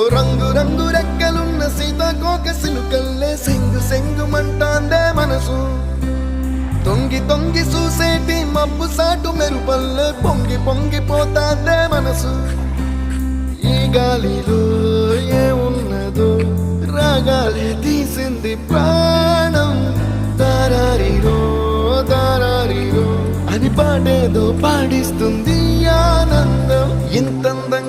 రంగు రంగు రెక్కలున్న సీతాకోక సిలుకల్లే సెంగు సెంగు మంటాందే మనసు తొంగి తొంగి చూసేటి మబ్బు సాటు మెరుపల్లే పొంగి పొంగిపోతాందే మనసు ఈ గాలిలో ఏమున్నదో రాగాలే తీసింది ప్రాణం దారారిరో దారారిరో అని పాడేదో పాడిస్తుంది ఆనందం ఇంతందంగా